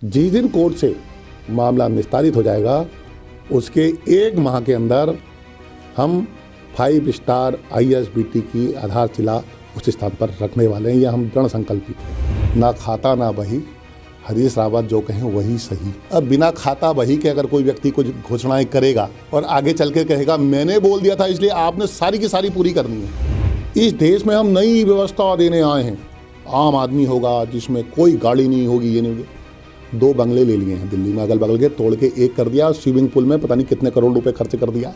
जिस दिन कोर्ट से मामला निस्तारित हो जाएगा उसके 1 माह के अंदर हम 5 स्टार ISBT की आधारशिला उस स्थान पर रखने वाले हैं। यह हम दृढ़ संकल्पित हैं। ना खाता ना बही, हरीश रावत जो कहें वही सही। अब बिना खाता बही के अगर कोई व्यक्ति कुछ घोषणाएं करेगा और आगे चल के कहेगा मैंने बोल दिया था इसलिए आपने सारी की सारी पूरी करनी है। इस देश में हम नई व्यवस्था देने आए हैं। आम आदमी होगा जिसमें कोई गाड़ी नहीं होगी, ये नहीं होगी। 2 बंगले ले लिए हैं दिल्ली में, अगल बगल के तोड़ के 1 कर दिया। स्विमिंग पूल में पता नहीं कितने करोड़ रुपए खर्च कर दिया।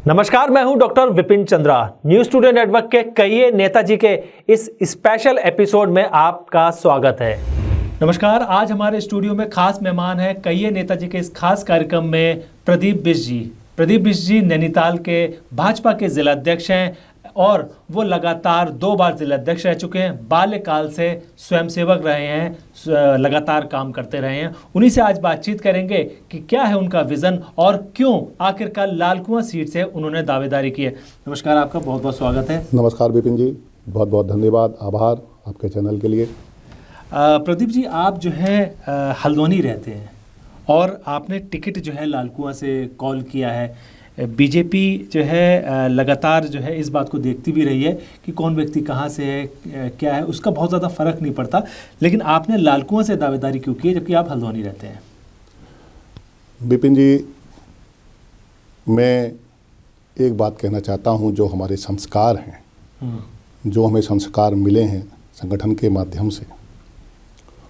नमस्कार, मैं हूं doctor Vipin Chandra. News today network के कहिए नेताजी के इस स्पेशल एपिसोड में आपका स्वागत है। नमस्कार, आज हमारे स्टूडियो में खास मेहमान है कहिए नेताजी के इस खास कार्यक्रम में प्रदीप बिष्ट जी। प्रदीप बिष्ट जी नैनीताल के भाजपा के जिला अध्यक्ष हैं और वो लगातार 2 बार जिला अध्यक्ष रह चुके हैं। बाल्यकाल से स्वयंसेवक रहे हैं, लगातार काम करते रहे हैं। उन्हीं से आज बातचीत करेंगे कि क्या है उनका विज़न और क्यों आखिरकार लाल कुआं सीट से उन्होंने दावेदारी की है। नमस्कार, आपका बहुत बहुत स्वागत है। नमस्कार विपिन जी, बहुत बहुत धन्यवाद, आभार आपके चैनल के लिए। प्रदीप जी, आप जो है हल्द्वानी रहते हैं और आपने टिकट जो है लाल कुआं से कॉल किया है। बीजेपी जो है लगातार जो है इस बात को देखती भी रही है कि कौन व्यक्ति कहाँ से है, क्या है, उसका बहुत ज़्यादा फर्क नहीं पड़ता। लेकिन आपने लाल कुआं से दावेदारी क्यों की है जबकि आप हल्द्वानी रहते हैं? विपिन जी, मैं एक बात कहना चाहता हूँ। जो हमारे संस्कार हैं, जो हमें संस्कार मिले हैं संगठन के माध्यम से,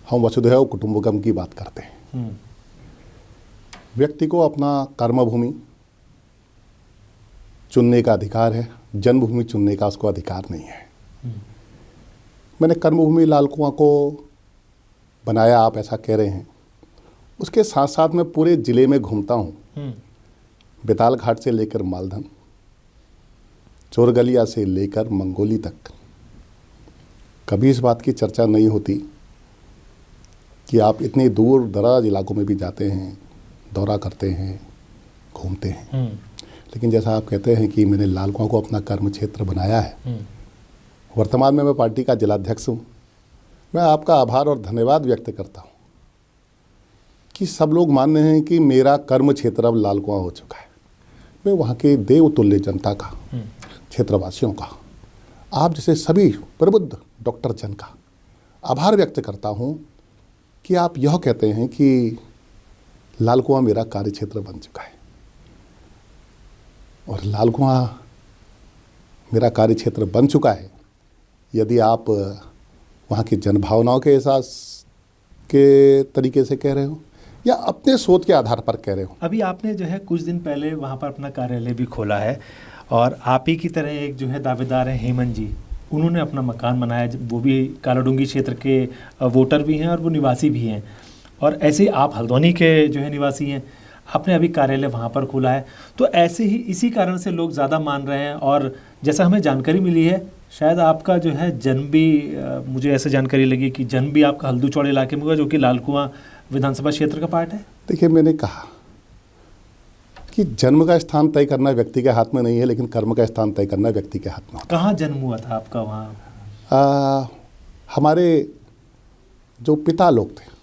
हम वसुधैव कुटुंबकम की बात करते हैं। व्यक्ति को अपना कर्मभूमि चुनने का अधिकार है, जन्मभूमि चुनने का उसको अधिकार नहीं है। मैंने कर्मभूमि लाल कुआं को बनाया, आप ऐसा कह रहे हैं। उसके साथ साथ मैं पूरे ज़िले में घूमता हूँ। बेताल घाट से लेकर मालधन, चोरगलिया से लेकर मंगोली तक। कभी इस बात की चर्चा नहीं होती कि आप इतने दूर दराज इलाकों में भी जाते हैं, दौरा करते हैं, घूमते हैं। लेकिन जैसा आप कहते हैं कि मैंने लाल कुआं को अपना कर्म क्षेत्र बनाया है। वर्तमान में मैं पार्टी का जिलाध्यक्ष हूँ। मैं आपका आभार और धन्यवाद व्यक्त करता हूँ कि सब लोग मान रहे हैं कि मेरा कर्म क्षेत्र अब लाल कुआं हो चुका है। मैं वहाँ के देवतुल्य जनता का, क्षेत्रवासियों का, आप जैसे सभी प्रबुद्ध डॉक्टर जन का आभार व्यक्त करता हूँ कि आप यह कहते हैं कि लाल कुआं मेरा कार्य क्षेत्र बन चुका है। और लाल कुआं मेरा कार्य क्षेत्र बन चुका है यदि आप वहाँ की जनभावनाओं के एहसास के तरीके से कह रहे हो या अपने सोच के आधार पर कह रहे हो। अभी आपने जो है कुछ दिन पहले वहाँ पर अपना कार्यालय भी खोला है और आप ही की तरह एक जो है दावेदार हैं हेमंत जी, उन्होंने अपना मकान बनाया। वो भी कालाडूंगी क्षेत्र के वोटर भी हैं और वो निवासी भी हैं। और ऐसे ही आप हल्द्वानी के जो है निवासी हैं, आपने अभी कार्यालय वहाँ पर खोला है। तो ऐसे ही इसी कारण से लोग ज़्यादा मान रहे हैं। और जैसा हमें जानकारी मिली है, शायद आपका जो है जन्म भी, मुझे ऐसे जानकारी लगी कि जन्म भी आपका हल्दू चौड़ इलाके में हुआ, जो कि लाल कुआं विधानसभा क्षेत्र का पार्ट है। देखिए, मैंने कहा कि जन्म का स्थान तय करना व्यक्ति के हाथ में नहीं है, लेकिन कर्म का स्थान तय करना व्यक्ति के हाथ में। कहाँ जन्म हुआ था आपका वहाँ? हमारे जो पिता लोग थे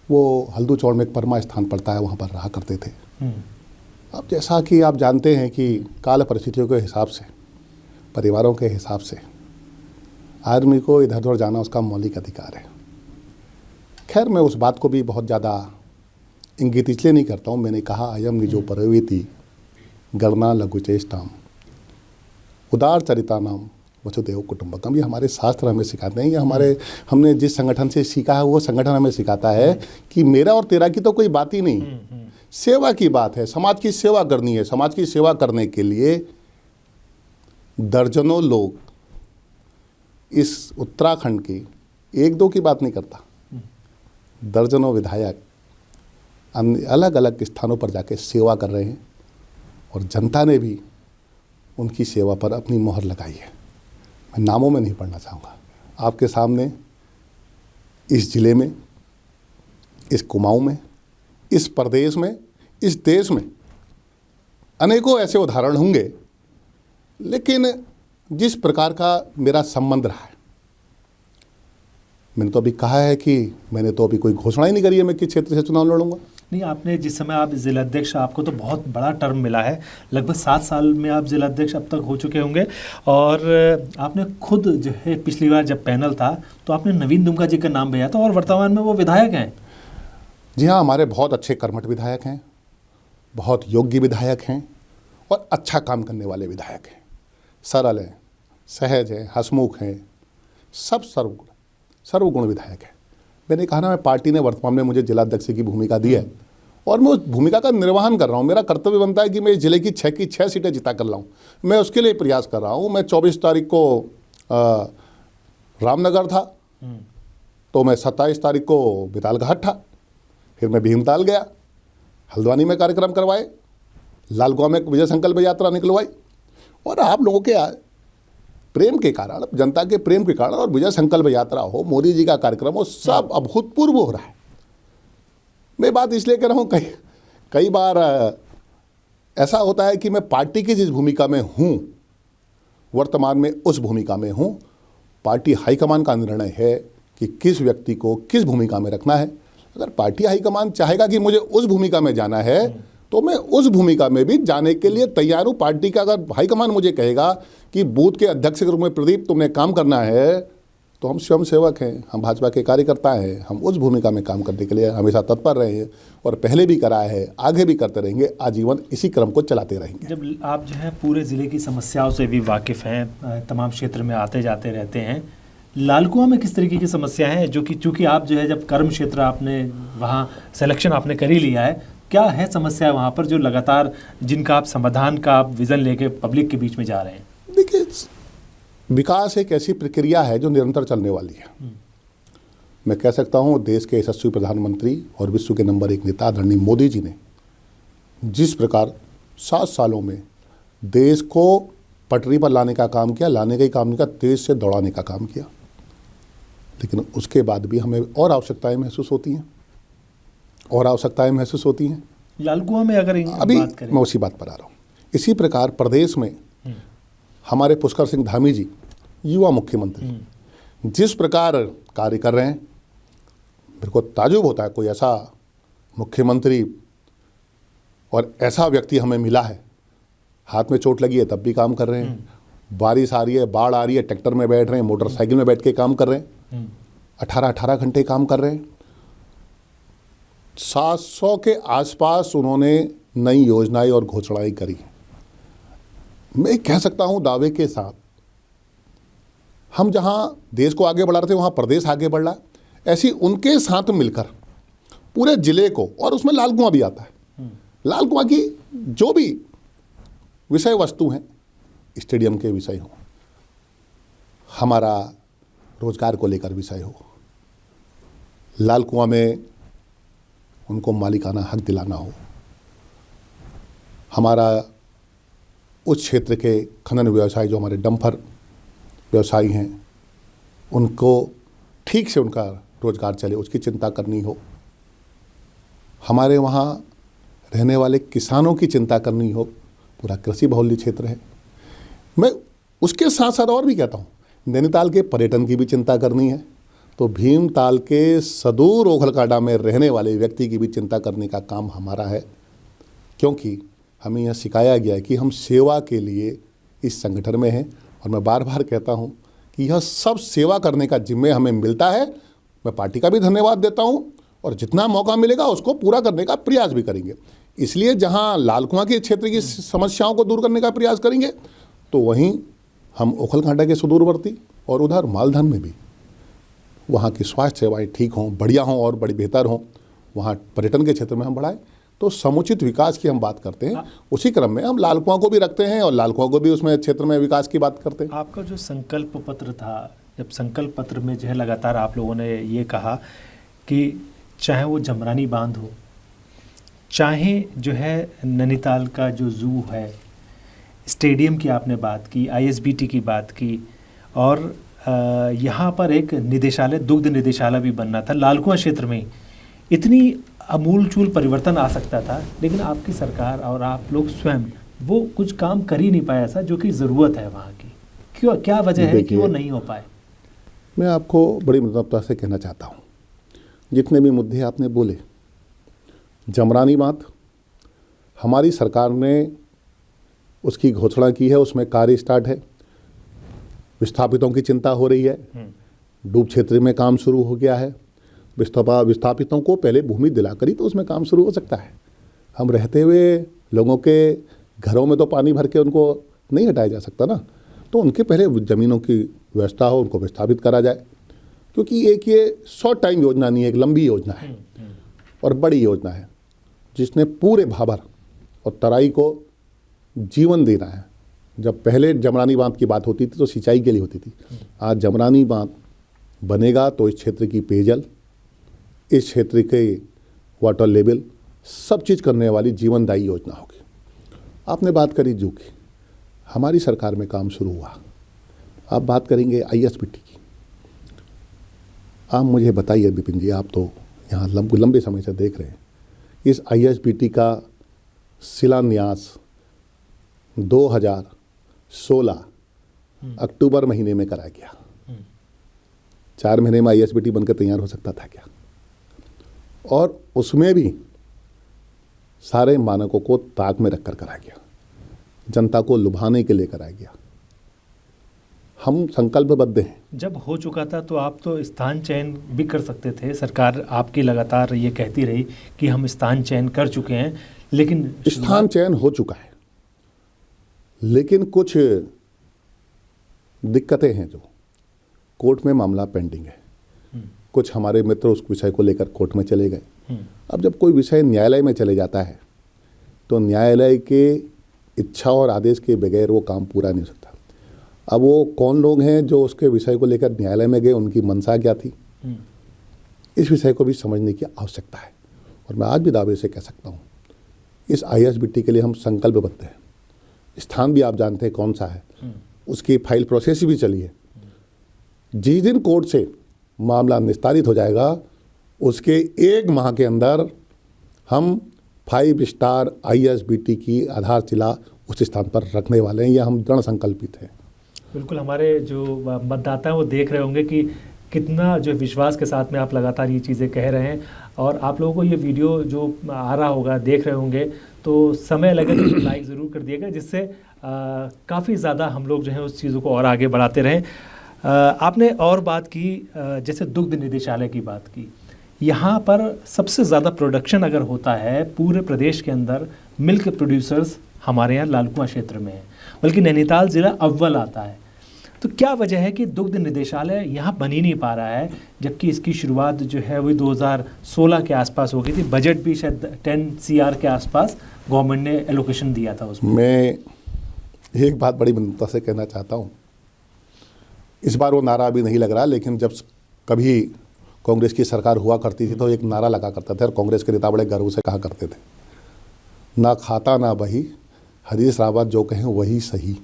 वो हल्दू चौड़ में एक परमा स्थान पड़ता है, वहाँ पर रहा करते थे। अब जैसा कि आप जानते हैं कि काल परिस्थितियों के हिसाब से, परिवारों के हिसाब से आदमी को इधर उधर जाना उसका मौलिक अधिकार है। खैर, मैं उस बात को भी बहुत ज़्यादा इंगित इसलिए नहीं करता हूँ। मैंने कहा अयम निजो परवेति गणना लघुचेष्टाम उदार चरिता नाम वसुधैव कुटुंबकम। ये हमारे शास्त्र हमें सिखाते हैं। ये हमने जिस संगठन से सीखा है वो संगठन हमें सिखाता है कि मेरा और तेरा की तो कोई बात ही नहीं, सेवा की बात है। समाज की सेवा करनी है। समाज की सेवा करने के लिए दर्जनों लोग, इस उत्तराखंड की 1-2 की बात नहीं करता, दर्जनों विधायक अलग अलग स्थानों पर जाके सेवा कर रहे हैं और जनता ने भी उनकी सेवा पर अपनी मोहर लगाई है। मैं नामों में नहीं पढ़ना चाहूँगा। आपके सामने इस ज़िले में, इस कुमाऊं में, इस प्रदेश में, इस देश में अनेकों ऐसे उदाहरण होंगे। लेकिन जिस प्रकार का मेरा संबंध रहा है, मैंने तो अभी कहा है कि मैंने तो अभी कोई घोषणा ही नहीं करी है मैं किस क्षेत्र से चुनाव लड़ूंगा। नहीं, आपने जिस समय आप जिलाध्यक्ष, आपको तो बहुत बड़ा टर्म मिला है, लगभग 7 साल में आप जिलाध्यक्ष अब तक हो चुके होंगे। और आपने खुद जो है पिछली बार जब पैनल था तो आपने नवीन दुमका जी का नाम भेजा था और वर्तमान में वो विधायक हैं। जी हाँ, हमारे बहुत अच्छे कर्मठ विधायक हैं, बहुत योग्य विधायक हैं और अच्छा काम करने वाले विधायक हैं। सरल हैं, सहज हैं, हंसमुख हैं, सब सर्वगुण विधायक हैं। मैंने कहा ना, मैं पार्टी ने वर्तमान में मुझे जिलाध्यक्ष की भूमिका दी है और मैं उस भूमिका का निर्वहन कर रहा हूँ। मेरा कर्तव्य बनता है कि मैं इस जिले की 6 सीटें जिता कर लाऊँ। मैं उसके लिए प्रयास कर रहा हूँ। मैं 24 तारीख को रामनगर था, तो मैं 27 तारीख को बितालघाट था, फिर मैं भीमताल गया, हल्द्वानी में कार्यक्रम करवाए, लालकुआं में विजय संकल्प यात्रा निकलवाई। और आप लोगों के प्रेम के कारण, जनता के प्रेम के कारण, और विजय संकल्प यात्रा हो, मोदी जी का कार्यक्रम हो, सब अभूतपूर्व हो रहा है। मैं बात इसलिए कह रहा हूँ, कई बार ऐसा होता है कि मैं पार्टी की जिस भूमिका में हूँ, वर्तमान में उस भूमिका में हूँ। पार्टी हाईकमान का निर्णय है कि किस व्यक्ति को किस भूमिका में रखना है। अगर पार्टी हाईकमान चाहेगा कि मुझे उस भूमिका में जाना है तो मैं उस भूमिका में भी जाने के लिए तैयार हूँ। पार्टी का अगर हाईकमान मुझे कहेगा कि बूथ के अध्यक्ष के रूप में प्रदीप तुमने काम करना है, तो हम स्वयं सेवक हैं, हम भाजपा के कार्यकर्ता हैं, हम उस भूमिका में काम करने के लिए हमेशा तत्पर रहे हैं और पहले भी करा है, आगे भी करते रहेंगे, आजीवन इसी क्रम को चलाते रहेंगे। जब आप जो है पूरे ज़िले की समस्याओं से भी वाकिफ़ हैं, तमाम क्षेत्र में आते जाते रहते हैं, लालकुआं में किस तरीके की समस्या है जो कि चूँकि आप जो है जब कर्म क्षेत्र आपने वहाँ सिलेक्शन आपने कर ही लिया है, क्या है समस्या वहाँ पर जो लगातार जिनका आप समाधान का आप विज़न लेके पब्लिक के बीच में जा रहे हैं? देखिए, विकास एक ऐसी प्रक्रिया है जो निरंतर चलने वाली है। मैं कह सकता हूँ देश के यशस्वी प्रधानमंत्री और विश्व के नंबर 1 नेता आदरणीय मोदी जी ने जिस प्रकार 7 सालों में देश को पटरी पर लाने का काम किया, लाने का ही काम नहीं किया, तेज से दौड़ाने का काम किया, लेकिन उसके बाद भी हमें और आवश्यकताएं महसूस होती हैं, और आवश्यकताएं महसूस होती हैं। लालकुआं में अगर अभी बात करें, मैं उसी बात पर आ रहा हूँ। इसी प्रकार प्रदेश में हमारे पुष्कर सिंह धामी जी, युवा मुख्यमंत्री, जिस प्रकार कार्य कर रहे हैं, मेरे को ताजुब होता है कोई ऐसा मुख्यमंत्री और ऐसा व्यक्ति हमें मिला है। हाथ में चोट लगी है तब भी काम कर रहे हैं, बारिश आ रही है, बाढ़ आ रही है, ट्रैक्टर में बैठ रहे हैं, मोटरसाइकिल में बैठ के काम कर रहे हैं, 18 घंटे काम कर रहे हैं। 700 के आसपास उन्होंने नई योजनाएं और घोषणाएं करी। मैं कह सकता हूं दावे के साथ, हम जहां देश को आगे बढ़ा रहे थे वहां प्रदेश आगे बढ़ रहा है। ऐसी उनके साथ मिलकर पूरे जिले को, और उसमें लालकुआं भी आता है, लालकुआं की जो भी विषय वस्तु हैं, स्टेडियम के विषय हो, हमारा रोजगार को लेकर विषय हो, लालकुआं में उनको मालिकाना हक दिलाना हो, हमारा उस क्षेत्र के खनन व्यवसाय जो हमारे डंपर व्यवसायी हैं उनको ठीक से उनका रोजगार चले, उसकी चिंता करनी हो, हमारे वहाँ रहने वाले किसानों की चिंता करनी हो। पूरा कृषि बहुल्य क्षेत्र है। मैं उसके साथ साथ और भी कहता हूँ, नैनीताल के पर्यटन की भी चिंता करनी है, तो भीमताल के सदूर ओखलकांडा में रहने वाले व्यक्ति की भी चिंता करने का काम हमारा है, क्योंकि हमें यह सिखाया गया है कि हम सेवा के लिए इस संगठन में हैं। और मैं बार बार कहता हूं कि यह सब सेवा करने का जिम्मे हमें मिलता है। मैं पार्टी का भी धन्यवाद देता हूं और जितना मौका मिलेगा उसको पूरा करने का प्रयास भी करेंगे। इसलिए जहां लालकुआं के क्षेत्र की समस्याओं को दूर करने का प्रयास करेंगे, तो वहीं हम ओखलकांडा के सुदूरवर्ती और उधर मालधान में भी वहाँ की स्वास्थ्य सेवाएं ठीक हों, बढ़िया हों और बड़ी बेहतर हों, वहाँ पर्यटन के क्षेत्र में हम बढ़ाएं। तो समुचित विकास की हम बात करते हैं, उसी क्रम में हम लालकुआं को भी रखते हैं और लालकुआं को भी उसमें क्षेत्र में विकास की बात करते हैं। आपका जो संकल्प पत्र था, जब संकल्प पत्र में जो है लगातार आप लोगों ने ये कहा कि चाहे वो जमरानी बांध हो, चाहे जो है नैनीताल का जो जू है, स्टेडियम की आपने बात की, ISBT की बात की, और यहाँ पर एक निदेशालय, दुग्ध निदेशालय भी बनना था लालकुआं क्षेत्र में। इतनी अमूलचूल परिवर्तन आ सकता था, लेकिन आपकी सरकार और आप लोग स्वयं वो कुछ काम कर ही नहीं पाए ऐसा जो कि ज़रूरत है वहाँ की। क्यों, क्या वजह है कि वो नहीं हो पाए? मैं आपको बड़ी मुद्दा से कहना चाहता हूँ, जितने भी मुद्दे आपने बोले, जमरानी बांध हमारी सरकार ने उसकी घोषणा की है, उसमें कार्य स्टार्ट है, विस्थापितों की चिंता हो रही है, डूब क्षेत्र में काम शुरू हो गया है, विस्थापितों को पहले भूमि दिलाकर ही तो उसमें काम शुरू हो सकता है। हम रहते हुए लोगों के घरों में तो पानी भर के उनको नहीं हटाया जा सकता ना, तो उनके पहले ज़मीनों की व्यवस्था हो, उनको विस्थापित करा जाए, क्योंकि एक ये शॉर्ट टाइम योजना नहीं है, एक लंबी योजना है और बड़ी योजना है, जिसने पूरे भाबर और तराई को जीवन देना है। जब पहले जमरानी बांध की बात होती थी तो सिंचाई के लिए होती थी, आज जमरानी बांध बनेगा तो इस क्षेत्र की पेयजल, इस क्षेत्र के वाटर लेवल, सब चीज़ करने वाली जीवनदायी योजना होगी। आपने बात करी जू की, हमारी सरकार में काम शुरू हुआ। आप बात करेंगे ISBT की। आप मुझे बताइए विपिन जी, आप तो यहाँ लंबे समय से देख रहे हैं, इस ISBT का शिलान्यास 2016 अक्टूबर महीने में करा गया। 4 महीने में ISBT बनकर तैयार हो सकता था क्या? और उसमें भी सारे मानकों को ताक में रखकर कराया गया, जनता को लुभाने के लिए कराया गया। हम संकल्पबद्ध हैं। जब हो चुका था तो आप तो स्थान चयन भी कर सकते थे, सरकार आपकी लगातार ये कहती रही कि हम स्थान चयन कर चुके हैं, लेकिन स्थान चयन हो चुका है, लेकिन कुछ दिक्कतें हैं जो कोर्ट में मामला पेंडिंग है। कुछ हमारे मित्र उस विषय को लेकर कोर्ट में चले गए। अब जब कोई विषय न्यायालय में चले जाता है तो न्यायालय के इच्छा और आदेश के बगैर वो काम पूरा नहीं हो सकता। अब वो कौन लोग हैं जो उसके विषय को लेकर न्यायालय में गए, उनकी मंशा क्या थी, इस विषय को भी समझने की आवश्यकता है। और मैं आज भी दावे से कह सकता हूँ, इस ISBT के लिए हम संकल्पबद्ध हैं। स्थान भी आप जानते हैं कौन सा है, उसकी फाइल प्रोसेस भी चली है। जिस दिन कोर्ट से मामला निस्तारित हो जाएगा, उसके 1 माह के अंदर हम 5 स्टार ISBT की आधारशिला उस स्थान पर रखने वाले हैं। यह हम दृढ़ संकल्पित हैं। बिल्कुल, हमारे जो मतदाता हैं वो देख रहे होंगे कि कितना जो विश्वास के साथ में आप लगातार ये चीज़ें कह रहे हैं। और आप लोगों को ये वीडियो जो आ रहा होगा, देख रहे होंगे, तो समय लगे तो लाइक ज़रूर कर दिएगा, जिससे काफ़ी ज़्यादा हम लोग जो है उस चीज़ों को और आगे बढ़ाते रहें। आपने और बात की, जैसे दुग्ध निदेशालय की बात की, यहाँ पर सबसे ज़्यादा प्रोडक्शन अगर होता है पूरे प्रदेश के अंदर, मिल्क प्रोड्यूसर्स हमारे यहाँ लालकुआं क्षेत्र में है, बल्कि नैनीताल ज़िला अव्वल आता है। तो क्या वजह है कि दुग्ध निदेशालय यहाँ बन ही नहीं पा रहा है, जबकि इसकी शुरुआत जो है वही 2016 के आसपास हो गई थी। बजट भी शायद 10 CR के आसपास गवर्नमेंट ने एलोकेशन दिया था उसमें। मैं एक बात बड़ी विनम्रता से कहना चाहता हूँ, इस बार वो नारा अभी नहीं लग रहा, लेकिन जब कभी कांग्रेस की सरकार हुआ करती थी तो एक नारा लगा करता था और कांग्रेस के नेता बड़े गर्व से कहा करते थे, ना खाता ना बही, हरीश रावत जो कहें वही सही।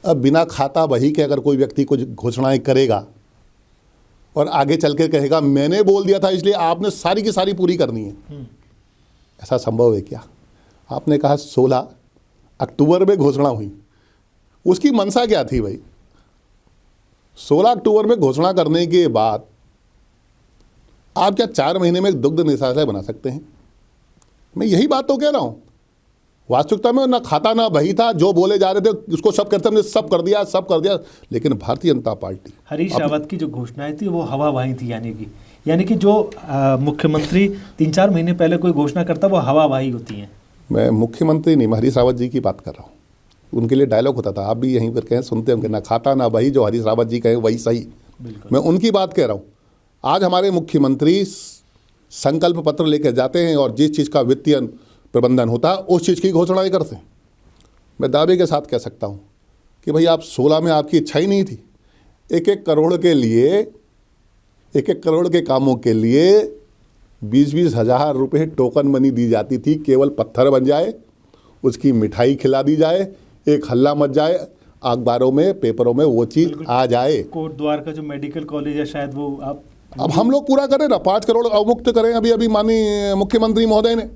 अब बिना खाता बही के अगर कोई व्यक्ति कुछ घोषणाएं करेगा और आगे चल के कहेगा मैंने बोल दिया था इसलिए आपने सारी की सारी पूरी करनी है, ऐसा संभव है क्या? आपने कहा 16 अक्टूबर में घोषणा हुई, उसकी मंशा क्या थी भाई? 16 अक्टूबर में घोषणा करने के बाद आप क्या 4 महीने में दुग्ध निदेशालय बना सकते हैं? मैं यही बात तो कह रहा हूँ। वास्तविकता में ना खाता ना बही था, जो बोले जा रहे थे उसको सब करते, हमने सब कर दिया। लेकिन भारतीय जनता पार्टी, हरीश रावत की जो घोषणाएं थी वो हवाबाही थी, यानी कि जो मुख्यमंत्री 3-4 महीने पहले कोई घोषणा करता वो हवाबाही होती हैं। मैं मुख्यमंत्री नहीं, मैं हरीश रावत जी की बात कर रहा हूँ। उनके लिए डायलॉग होता था, आप भी यहीं पर कहें, सुनते होंगे, ना खाता ना बही, जो हरीश रावत जी कहें वही सही। मैं उनकी बात कह रहा हूँ। आज हमारे मुख्यमंत्री संकल्प पत्र लेकर जाते हैं और जिस चीज़ का वित्तीय प्रबंधन होता है उस चीज़ की घोषणाएं करते हैं। मैं दावे के साथ कह सकता हूँ कि भाई आप 16 में आपकी इच्छा ही नहीं थी। 1-1 करोड़ के लिए, 1-1 करोड़ के कामों के लिए 20-20 हज़ार रुपये टोकन मनी दी जाती थी। केवल पत्थर बन जाए, उसकी मिठाई खिला दी जाए, एक हल्ला मच जाए, अखबारों में पेपरों में वो चीज़ आ जाए। कोट द्वार का जो मेडिकल कॉलेज है शायद वो अब हम लोग पूरा करें ना, 5 करोड़ अवमुक्त करें अभी माननीय मुख्यमंत्री महोदय ने।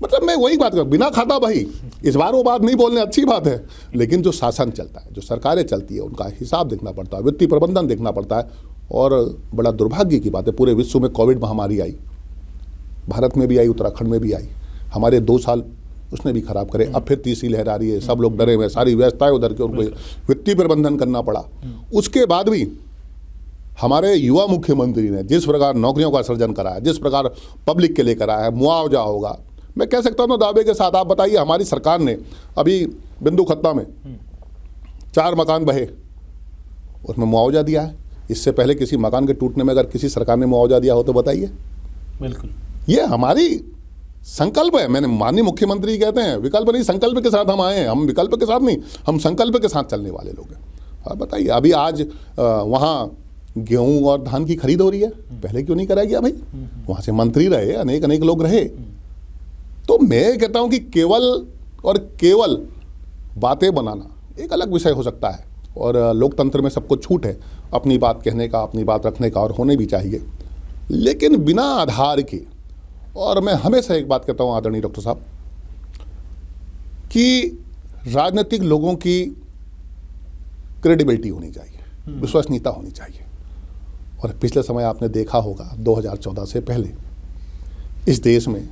मतलब मैं वही बात कर, बिना खाता भाई, इस बार वो बात नहीं बोलने, अच्छी बात है, लेकिन जो शासन चलता है, जो सरकारें चलती है, उनका हिसाब देखना पड़ता है, वित्तीय प्रबंधन देखना पड़ता है। और बड़ा दुर्भाग्य की बात है, पूरे विश्व में कोविड महामारी आई, भारत में भी आई, उत्तराखंड में भी आई, हमारे 2 साल उसने भी खराब करे। अब फिर तीसरी लहर आ रही है, सब लोग डरे हुए, सारी व्यवस्थाएं उधर के, उनको वित्तीय प्रबंधन करना पड़ा। उसके बाद भी हमारे युवा मुख्यमंत्री ने जिस प्रकार नौकरियों का सृजन करा है, जिस प्रकार पब्लिक के लिए करा है, मुआवजा होगा, मैं कह सकता हूँ दावे के साथ। आप बताइए, हमारी सरकार ने अभी बिंदु खत्ता में 4 मकान बहे, उसमें मुआवजा दिया है। इससे पहले किसी मकान के टूटने में अगर किसी सरकार ने मुआवजा दिया हो तो बताइए। बिल्कुल, ये हमारी संकल्प है। मैंने माननीय मुख्यमंत्री कहते हैं विकल्प नहीं, संकल्प के साथ हम आए हैं। हम विकल्प के साथ नहीं, हम संकल्प के साथ चलने वाले लोग हैं। आप बताइए, अभी आज वहाँ गेहूं और धान की खरीद हो रही है, पहले क्यों नहीं कराया गया भाई? वहाँ से मंत्री रहे, अनेक लोग रहे। तो मैं कहता हूँ कि केवल बातें बनाना एक अलग विषय हो सकता है, और लोकतंत्र में सबको छूट है अपनी बात कहने का, अपनी बात रखने का, और होने भी चाहिए, लेकिन बिना आधार के। और मैं हमेशा एक बात कहता हूँ आदरणीय डॉक्टर साहब, कि राजनीतिक लोगों की क्रेडिबिलिटी होनी चाहिए, विश्वसनीयता होनी चाहिए। और पिछले समय आपने देखा होगा 2014 से पहले इस देश में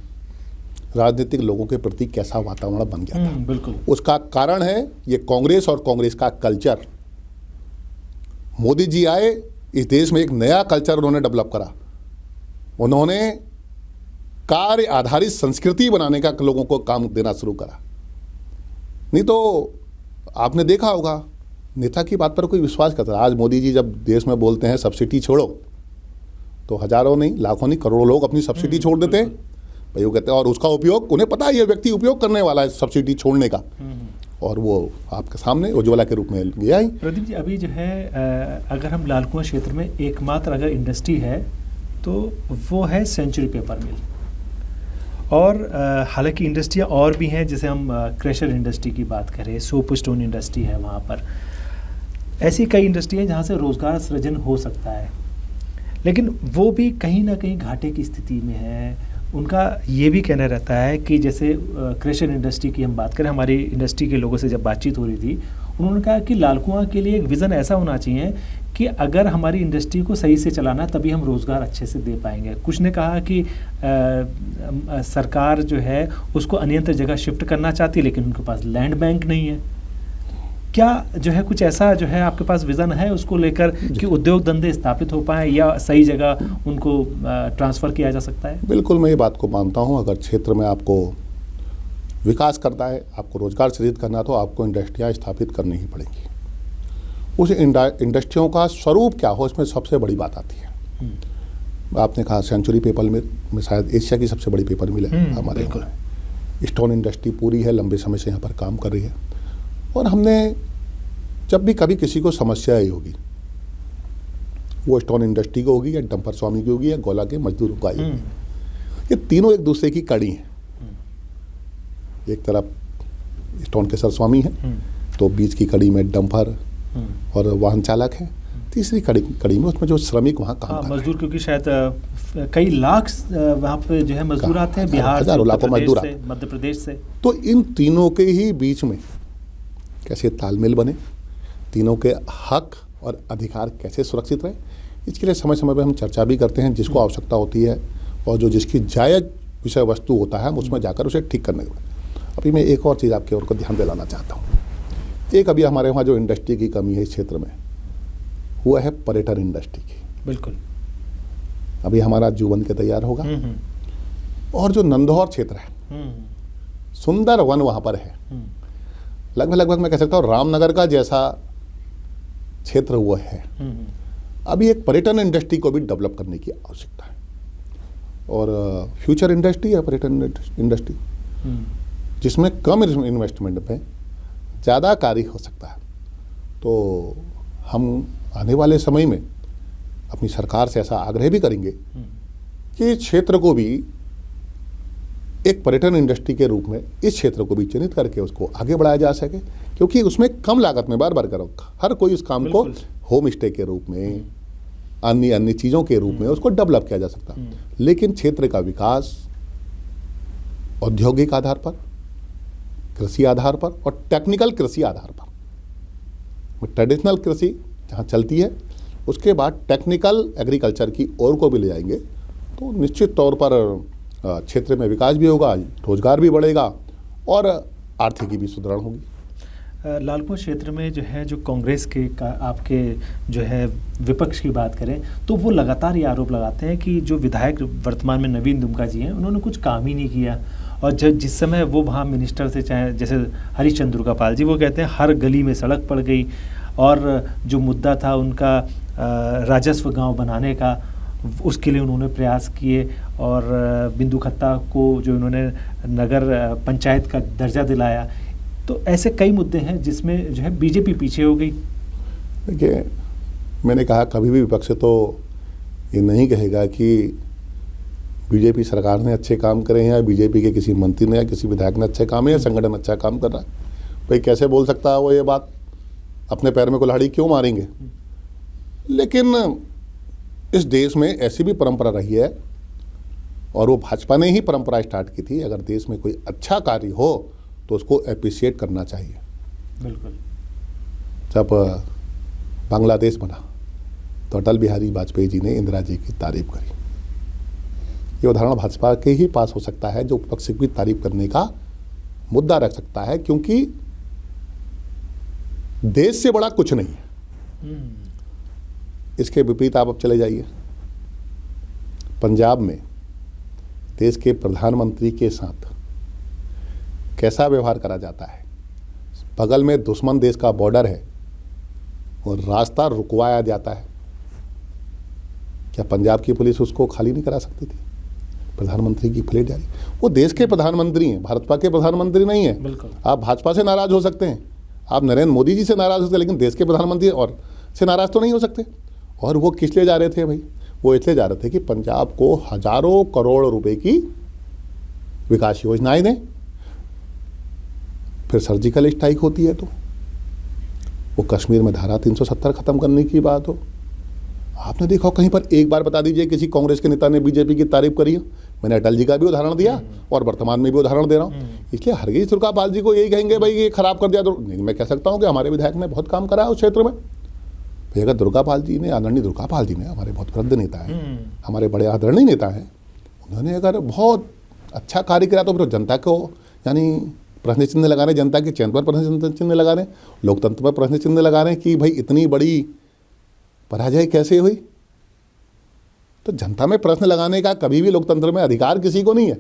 राजनीतिक लोगों के प्रति कैसा वातावरण बन गया था। बिल्कुल, उसका कारण है ये कांग्रेस और कांग्रेस का कल्चर। मोदी जी आए, इस देश में एक नया कल्चर उन्होंने डेवलप करा। उन्होंने कार्य आधारित संस्कृति बनाने का लोगों को काम देना शुरू करा। नहीं तो आपने देखा होगा नेता की बात पर कोई विश्वास करता है। आज मोदी जी जब देश में बोलते हैं सब्सिडी छोड़ो, तो हजारों नहीं, लाखों नहीं, करोड़ों लोग अपनी सब्सिडी छोड़ देते हैं भाई। वो कहते हैं, और उसका उपयोग उन्हें पता है ये व्यक्ति उपयोग करने वाला है सब्सिडी छोड़ने का, और वो आपके सामने उज्ज्वला के रूप में गया ही। प्रदीप जी, अभी जो है अगर हम लाल कुआं क्षेत्र में एकमात्र अगर इंडस्ट्री है तो वो है सेंचुरी पेपर मिल। और हालांकि इंडस्ट्रियाँ और भी हैं, जैसे हम क्रेशर इंडस्ट्री की बात करें, सोप स्टोन इंडस्ट्री है वहाँ पर, ऐसी कई इंडस्ट्री हैं जहाँ से रोज़गार सृजन हो सकता है, लेकिन वो भी कहीं ना कहीं घाटे की स्थिति में है। उनका ये भी कहना रहता है कि जैसे क्रेशर इंडस्ट्री की हम बात करें, हमारी इंडस्ट्री के लोगों से जब बातचीत हो रही थी, उन्होंने कहा कि लाल कुआं के लिए एक विज़न ऐसा होना चाहिए कि अगर हमारी इंडस्ट्री को सही से चलाना, तभी हम रोज़गार अच्छे से दे पाएंगे। कुछ ने कहा कि सरकार जो है उसको अन्यत्र जगह शिफ्ट करना चाहती है, लेकिन उनके पास लैंड बैंक नहीं है। क्या जो है कुछ ऐसा जो है आपके पास विज़न है उसको लेकर कि उद्योग धंधे स्थापित हो पाएँ या सही जगह उनको ट्रांसफ़र किया जा सकता है? बिल्कुल, मैं ये बात को मानता हूँ। अगर क्षेत्र में आपको विकास करना है, आपको रोजगार सृजित करना, तो आपको इंडस्ट्रियाँ स्थापित करनी ही पड़ेंगी। उस इंडस्ट्रियों का स्वरूप क्या हो, इसमें सबसे बड़ी बात आती है। आपने कहा सेंचुरी पेपर मिल में शायद एशिया की सबसे बड़ी पेपर मिल है हमारे यहाँ। स्टोन इंडस्ट्री पूरी है, लंबे समय से यहाँ पर काम कर रही है। और हमने जब भी कभी किसी को समस्या आई होगी, वो स्टोन इंडस्ट्री को होगी, या डंपर स्वामी की होगी, या गोला के मजदूरों का होगी, ये तीनों एक दूसरे की कड़ी हैं। एक तरफ स्टोन के सर स्वामी है, तो बीच की कड़ी में डंपर और वाहन चालक है, तीसरी कड़ी में उसमें जो श्रमिक वहाँ काम कर मजदूर, क्योंकि शायद कई लाख वहाँ पे जो है मजदूर आते हैं, बिहार से, लाखों मजदूर से, मध्य प्रदेश से। तो इन तीनों के ही बीच में कैसे तालमेल बने, तीनों के हक और अधिकार कैसे सुरक्षित रहे, इसके लिए समय समय पर हम चर्चा भी करते हैं। जिसको आवश्यकता होती है और जो जिसकी जायज़ विषय वस्तु होता है, हम उसमें जाकर उसे ठीक करने के। अभी मैं एक और चीज़ आपके ओर को ध्यान दिलाना चाहता हूँ। एक अभी हमारे वहाँ जो इंडस्ट्री की कमी है इस क्षेत्र में, वो है पर्यटन इंडस्ट्री की। बिल्कुल, अभी हमारा जुबन के तैयार होगा, और जो नंदौर क्षेत्र है, सुंदर वन वहाँ पर है। लगभग मैं कह सकता हूँ रामनगर का जैसा क्षेत्र वो है। अभी एक पर्यटन इंडस्ट्री को भी डेवलप करने की आवश्यकता है, और फ्यूचर इंडस्ट्री है पर्यटन इंडस्ट्री, जिसमें कम इन्वेस्टमेंट में ज़्यादा कार्य हो सकता है। तो हम आने वाले समय में अपनी सरकार से ऐसा आग्रह भी करेंगे कि क्षेत्र को भी एक पर्यटन इंडस्ट्री के रूप में इस क्षेत्र को भी चिन्हित करके उसको आगे बढ़ाया जा सके, क्योंकि उसमें कम लागत में, बार करो, हर कोई उस काम को होम स्टे के रूप में, अन्य चीज़ों के रूप में उसको डेवलप किया जा सकता है। लेकिन क्षेत्र का विकास औद्योगिक आधार पर, कृषि आधार पर और टेक्निकल कृषि आधार पर। ट्रेडिशनल कृषि जहाँ चलती है, उसके बाद टेक्निकल एग्रीकल्चर की ओर को भी ले जाएंगे तो निश्चित तौर पर क्षेत्र में विकास भी होगा, रोजगार भी बढ़ेगा और आर्थिकी भी सुदृढ़ होगी। लालपुर क्षेत्र में जो है, जो कांग्रेस के आपके जो है विपक्ष की बात करें तो वो लगातार ये आरोप लगाते हैं कि जो विधायक वर्तमान में नवीन दुमका जी हैं, उन्होंने कुछ काम ही नहीं किया। और जब जिस समय वो वहाँ मिनिस्टर से, चाहे जैसे हरीशचंद्र दुर्गापाल जी, वो कहते हैं हर गली में सड़क पड़ गई, और जो मुद्दा था उनका राजस्व गांव बनाने का, उसके लिए उन्होंने प्रयास किए, और बिंदु खत्ता को जो उन्होंने नगर पंचायत का दर्जा दिलाया। तो ऐसे कई मुद्दे हैं जिसमें जो है बीजेपी पीछे हो गई। देखिए, मैंने कहा कभी भी विपक्ष तो ये नहीं कहेगा कि बीजेपी सरकार ने अच्छे काम करे हैं या बीजेपी के किसी मंत्री ने या किसी विधायक ने अच्छे काम है या संगठन अच्छा काम कर रहा है। भाई कैसे बोल सकता है वो ये बात? अपने पैर में कुल्हाड़ी क्यों मारेंगे? लेकिन इस देश में ऐसी भी परंपरा रही है, और वो भाजपा ने ही परंपरा स्टार्ट की थी, अगर देश में कोई अच्छा कार्य हो तो उसको अप्रिशिएट करना चाहिए। बिल्कुल। जब बांग्लादेश बना तो अटल बिहारी वाजपेयी जी ने इंदिरा जी की तारीफ करी। ये उदाहरण भाजपा के ही पास हो सकता है जो विपक्ष की तारीफ करने का मुद्दा रख सकता है, क्योंकि देश से बड़ा कुछ नहीं है। इसके विपरीत आप अब चले जाइए, पंजाब में देश के प्रधानमंत्री के साथ कैसा व्यवहार करा जाता है। बगल में दुश्मन देश का बॉर्डर है और रास्ता रुकवाया जाता है। क्या पंजाब की पुलिस उसको खाली नहीं करा सकती थी? प्रधानमंत्री की फ्लाइट जा रही, वो देश के प्रधानमंत्री हैं, भाजपा के प्रधानमंत्री नहीं है। बिल्कुल। आप भाजपा से नाराज हो सकते हैं, आप नरेंद्र मोदी जी से नाराज हो सकते हैं, लेकिन देश के प्रधानमंत्री और से नाराज तो नहीं हो सकते। और वो किस लिए जा रहे थे भाई? वो इसलिए जा रहे थे कि पंजाब को हजारों करोड़ रुपए की विकास योजनाएं दें। फिर सर्जिकल स्ट्राइक होती है तो वो कश्मीर में धारा 370 खत्म करने की बात हो। आपने देखा कहीं पर एक बार बता दीजिए किसी कांग्रेस के नेता ने बीजेपी की तारीफ करी है? मैंने अटल जी का भी उदाहरण दिया और वर्तमान में भी उदाहरण दे रहा हूँ। इसलिए हरगिज दुर्गापाल जी को यही कहेंगे भाई ये खराब कर दिया तो नहीं, मैं कह सकता हूँ कि हमारे विधायक ने बहुत काम करा है उस क्षेत्र में। भाई अगर दुर्गापाल जी ने, आदरणीय दुर्गापाल जी ने, हमारे बहुत वृद्ध नेता हैं, हमारे बड़े आदरणीय नेता हैं, उन्होंने अगर बहुत अच्छा कार्य किया तो फिर जनता को यानी प्रश्न चिन्ह लगा रहे, जनता के चयन पर प्रश्न चिन्ह लगा रहे, लोकतंत्र पर प्रश्न चिन्ह लगा रहे हैं कि भाई इतनी बड़ी पराजय कैसे हुई। तो जनता में प्रश्न लगाने का कभी भी लोकतंत्र में अधिकार किसी को नहीं है।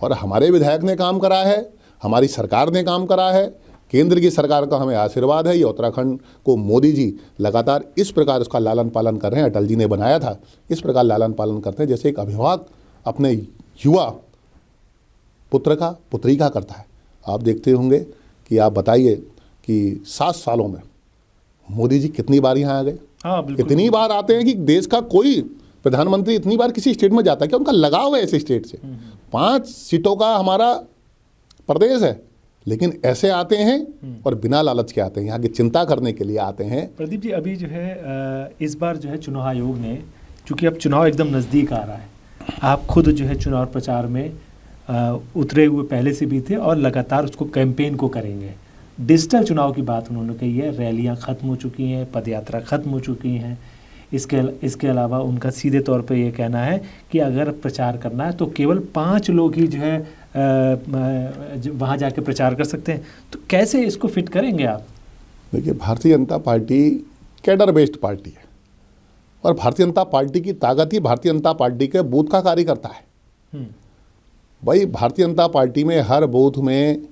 और हमारे विधायक ने काम करा है, हमारी सरकार ने काम करा है, केंद्र की सरकार का हमें आशीर्वाद है। ये उत्तराखंड को मोदी जी लगातार इस प्रकार उसका लालन पालन कर रहे हैं, अटल जी ने बनाया था, इस प्रकार लालन पालन करते हैं जैसे एक अभिभावक अपने युवा पुत्र का, पुत्री का करता है। आप देखते होंगे कि आप बताइए कि 7 सालों में मोदी जी कितनी बार यहाँ आ गए? इतनी बार आते हैं कि देश का कोई प्रधानमंत्री इतनी बार किसी स्टेट में जाता है क्या? उनका लगाव है ऐसे स्टेट से। 5 सीटों का हमारा प्रदेश है, लेकिन ऐसे आते हैं और बिना लालच के आते हैं, यहाँ की चिंता करने के लिए आते हैं। प्रदीप जी, अभी जो है इस बार जो है चुनाव आयोग ने, चूंकि अब चुनाव एकदम नज़दीक आ रहा है, आप खुद जो है चुनाव प्रचार में उतरे हुए पहले से भी थे और लगातार उसको कैंपेन को करेंगे। डिजिटल चुनाव की बात उन्होंने कही है, रैलियां ख़त्म हो चुकी हैं, पदयात्रा ख़त्म हो चुकी हैं। इसके अलावा उनका सीधे तौर पे ये कहना है कि अगर प्रचार करना है तो केवल 5 लोग ही जो है वहाँ जाके प्रचार कर सकते हैं। तो कैसे इसको फिट करेंगे आप? देखिए, Bharatiya Janata party cadre based party है और भारतीय जनता पार्टी की ताकत ही भारतीय जनता पार्टी के बूथ का कार्य करता है। भाई भारतीय जनता पार्टी में हर बूथ में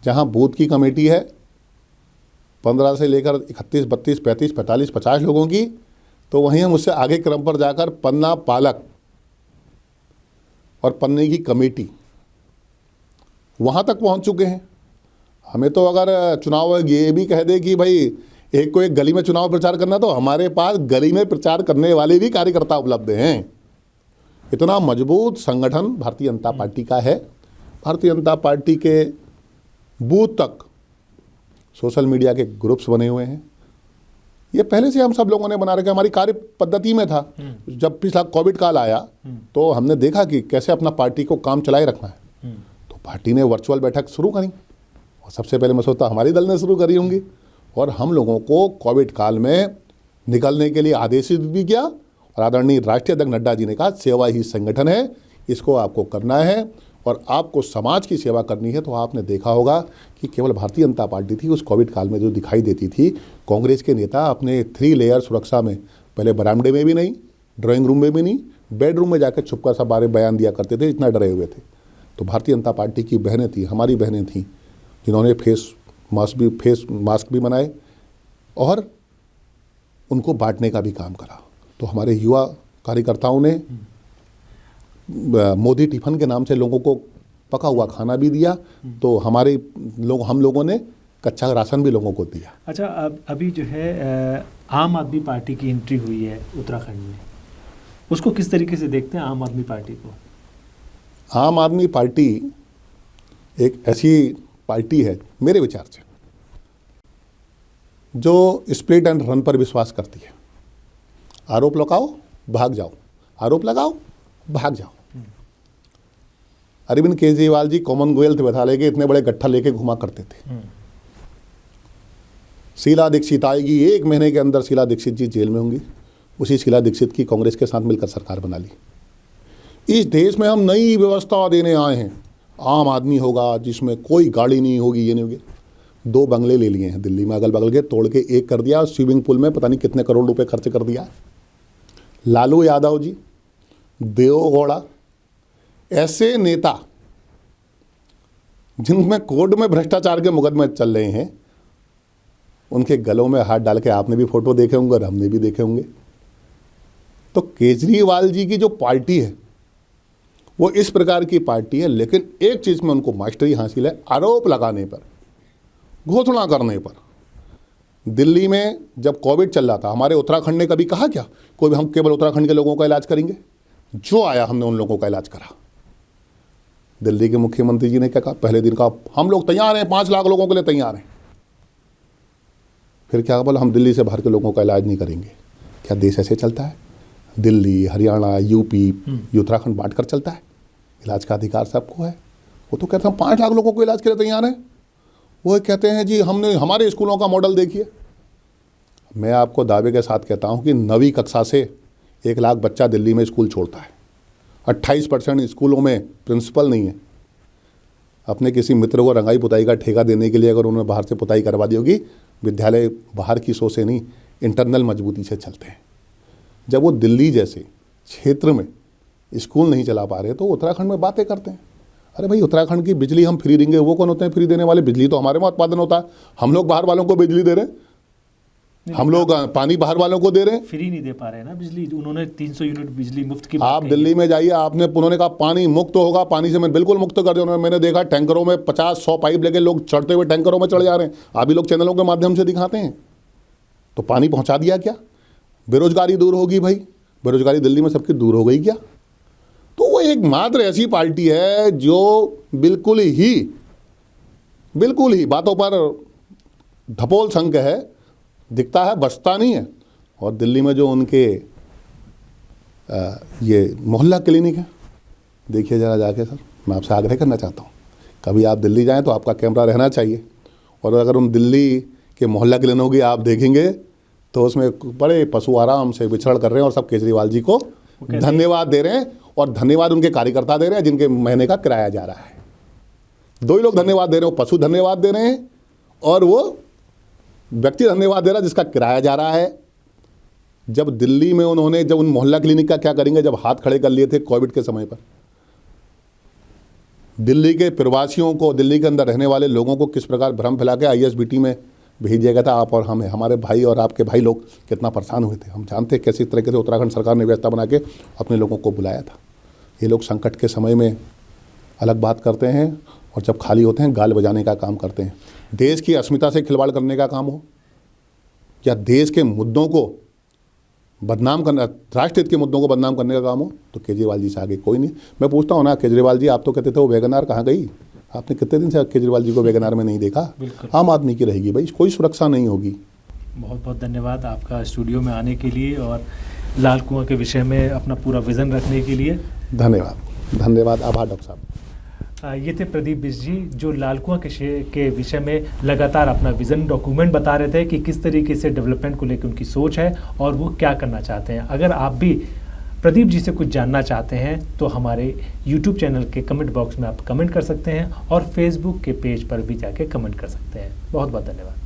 जहाँ बूथ की कमेटी है 15 से लेकर 31, 32, 35, 45, 50 लोगों की, तो वहीं हम उससे आगे क्रम पर जाकर पन्ना पालक और पन्ने की कमेटी वहाँ तक पहुँच चुके हैं। हमें तो अगर चुनाव ये भी कह दे कि भाई एक को एक गली में चुनाव प्रचार करना, तो हमारे पास गली में प्रचार करने वाले भी कार्यकर्ता उपलब्ध हैं। इतना मजबूत संगठन भारतीय जनता पार्टी का है। भारतीय जनता पार्टी के बूथ तक सोशल मीडिया के ग्रुप्स बने हुए हैं। ये पहले से हम सब लोगों ने बना रखा, हमारी कार्य पद्धति में था। जब पिछला कोविड काल आया तो हमने देखा कि कैसे अपना पार्टी को काम चलाए रखना है। पार्टी ने वर्चुअल बैठक शुरू करी और सबसे पहले मैं सोचता हमारी दल ने शुरू करी होंगी और हम लोगों को कोविड काल में निकलने के लिए आदेशित भी किया और आदरणीय राष्ट्रीय अध्यक्ष नड्डा जी ने कहा सेवा ही संगठन है, इसको आपको करना है और आपको समाज की सेवा करनी है। तो आपने देखा होगा कि केवल भारतीय जनता पार्टी थी उस कोविड काल में जो दिखाई देती थी। कांग्रेस के नेता अपने 3 लेयर सुरक्षा में पहले बरामदे में भी नहीं, ड्राइंग रूम में भी नहीं, बेडरूम में जाकर छुपकर सब बारे बयान दिया करते थे, इतना डरे हुए थे। तो भारतीय जनता पार्टी की बहनें थी, हमारी बहनें थीं, जिन्होंने फेस मास्क भी बनाए और उनको बांटने का भी काम करा। तो हमारे युवा कार्यकर्ताओं ने मोदी टिफिन के नाम से लोगों को पका हुआ खाना भी दिया। तो हम लोगों ने कच्चा राशन भी लोगों को दिया। अच्छा, अभी जो है आम आदमी पार्टी की एंट्री हुई है उत्तराखंड में, उसको किस तरीके से देखते हैं आम आदमी पार्टी को? आम आदमी पार्टी एक ऐसी पार्टी है मेरे विचार से जो स्प्लिट एंड रन पर विश्वास करती है। आरोप लगाओ भाग जाओ, आरोप लगाओ भाग जाओ। अरविंद केजरीवाल जी कॉमनवेल्थ विद्यालय के इतने बड़े गट्ठा लेके घुमा करते थे। शीला दीक्षित आएगी, 1 महीने के अंदर शीला दीक्षित जी जेल में होंगी। उसी शीला दीक्षित की कांग्रेस के साथ मिलकर सरकार बना ली। इस देश में हम नई व्यवस्था देने आए हैं, आम आदमी होगा जिसमें कोई गाड़ी नहीं होगी, ये नहीं होगी। 2 बंगले ले लिए हैं दिल्ली में अगल बगल के, तोड़ के 1 कर दिया। स्विमिंग पूल में पता नहीं कितने करोड़ रुपए खर्च कर दिया। लालू यादव जी, देवेगौड़ा, ऐसे नेता जिनमें कोर्ट में भ्रष्टाचार के मुकदमे चल रहे हैं, उनके गलों में हाथ डाल के आपने भी फोटो देखे होंगे और हमने भी देखे होंगे। तो केजरीवाल जी की जो पार्टी है वो इस प्रकार की पार्टी है, लेकिन एक चीज़ में उनको मास्टरी हासिल है, आरोप लगाने पर, घोषणा करने पर। दिल्ली में जब कोविड चल रहा था, हमारे उत्तराखंड ने कभी कहा क्या कोई हम केवल उत्तराखंड के लोगों का इलाज करेंगे? जो आया हमने उन लोगों का इलाज करा। दिल्ली के मुख्यमंत्री जी ने क्या कहा? पहले दिन कहा हम लोग तैयार हैं, 5 लाख लोगों के लिए तैयार हैं। फिर क्या बोला? हम दिल्ली से बाहर के लोगों का इलाज नहीं करेंगे। क्या देश ऐसे चलता है? दिल्ली, हरियाणा, यूपी, उत्तराखंड बांट कर चलता है? इलाज का अधिकार सबको है। वो तो कहते हैं 5 लाख लोगों को इलाज के लिए तैयार हैं। वो कहते हैं जी हमने हमारे स्कूलों का मॉडल देखिए। मैं आपको दावे के साथ कहता हूं कि 9वीं कक्षा से 1 लाख बच्चा दिल्ली में स्कूल छोड़ता है। 28% स्कूलों में प्रिंसिपल नहीं है। अपने किसी मित्र को रंगाई पुताई का ठेका देने के लिए अगर उन्होंने बाहर से पुताई करवा दी होगी, विद्यालय बाहर की सोच से नहीं, इंटरनल मजबूती से चलते हैं। जब वो दिल्ली जैसे क्षेत्र में स्कूल नहीं चला पा रहे तो उत्तराखंड में बातें करते हैं। अरे भाई, उत्तराखंड की बिजली हम फ्री देंगे, वो कौन होते हैं फ्री देने वाले? बिजली तो हमारे में उत्पादन होता है, हम लोग बाहर वालों को बिजली दे रहे हैं, हम लोग पानी बाहर वालों को दे रहे हैं। फ्री नहीं दे पा रहे हैं ना बिजली। उन्होंने 300 यूनिट बिजली मुफ्त की आप दिल्ली में जाइए, उन्होंने कहा पानी मुक्त होगा, पानी से मैं बिल्कुल मुक्त कर दिया। मैंने देखा टैंकरों में 50-100 पाइप लेके लोग चढ़ते हुए टैंकरों में चढ़ जा रहे हैं। अभी लोग चैनलों के माध्यम से दिखाते हैं। तो पानी पहुंचा दिया क्या? बेरोजगारी दूर होगी भाई, बेरोजगारी दिल्ली में सबकी दूर हो गई क्या? तो वो एक मात्र ऐसी पार्टी है जो बिल्कुल ही बातों पर ढपोल संघ है, दिखता है बचता नहीं है। और दिल्ली में जो उनके ये मोहल्ला क्लिनिक है, देखिए ज़रा जाके। सर, मैं आपसे आग्रह करना चाहता हूँ, कभी आप दिल्ली जाएं तो आपका कैमरा रहना चाहिए। और अगर उन दिल्ली के मोहल्ला क्लिनिकों की आप देखेंगे तो उसमें बड़े पशु आराम से विचरण कर रहे हैं और सब केजरीवाल जी को धन्यवाद दे रहे हैं। और धन्यवाद उनके कार्यकर्ता दे रहे हैं जिनके महीने का किराया जा रहा है। 2 ही लोग धन्यवाद दे रहे हैं, वो पशु धन्यवाद दे रहे हैं और वो व्यक्ति धन्यवाद दे रहा है जिसका किराया जा रहा है। जब दिल्ली में उन्होंने जब उन मोहल्ला क्लिनिक का क्या करेंगे, जब हाथ खड़े कर लिए थे कोविड के समय पर, दिल्ली के प्रवासियों को, दिल्ली के अंदर रहने वाले लोगों को किस प्रकार भ्रम फैला के ISBT में भेज दिया गया था। आप और हमें, हमारे भाई और आपके भाई लोग कितना परेशान हुए थे। हम जानते हैं कैसी तरीके से उत्तराखंड सरकार ने व्यवस्था बना के अपने लोगों को बुलाया था। ये लोग संकट के समय में अलग बात करते हैं और जब खाली होते हैं गाल बजाने का काम करते हैं। देश की अस्मिता से खिलवाड़ करने का काम हो या देश के मुद्दों को बदनाम करना, राष्ट्रहित के मुद्दों को बदनाम करने का काम हो, तो केजरीवाल जी से आगे कोई नहीं। मैं पूछता हूँ ना, केजरीवाल जी आप तो कहते थे वो वैगनार कहाँ गई? आपने कितने दिन से केजरीवाल जी को वैगनार में नहीं देखा? आम आदमी की रहेगी भाई, कोई सुरक्षा नहीं होगी। बहुत बहुत धन्यवाद आपका स्टूडियो में आने के लिए और लाल कुआं के विषय में अपना पूरा विज़न रखने के लिए। धन्यवाद, आभार डॉक्टर साहब। ये थे प्रदीप बिष्ट जी, जो लाल कुआं के विषय में लगातार अपना विज़न डॉक्यूमेंट बता रहे थे कि किस तरीके से डेवलपमेंट को लेकर उनकी सोच है और वो क्या करना चाहते हैं। अगर आप भी प्रदीप जी से कुछ जानना चाहते हैं तो हमारे YouTube चैनल के कमेंट बॉक्स में आप कमेंट कर सकते हैं और फेसबुक के पेज पर भी जाके कमेंट कर सकते हैं। बहुत बहुत धन्यवाद।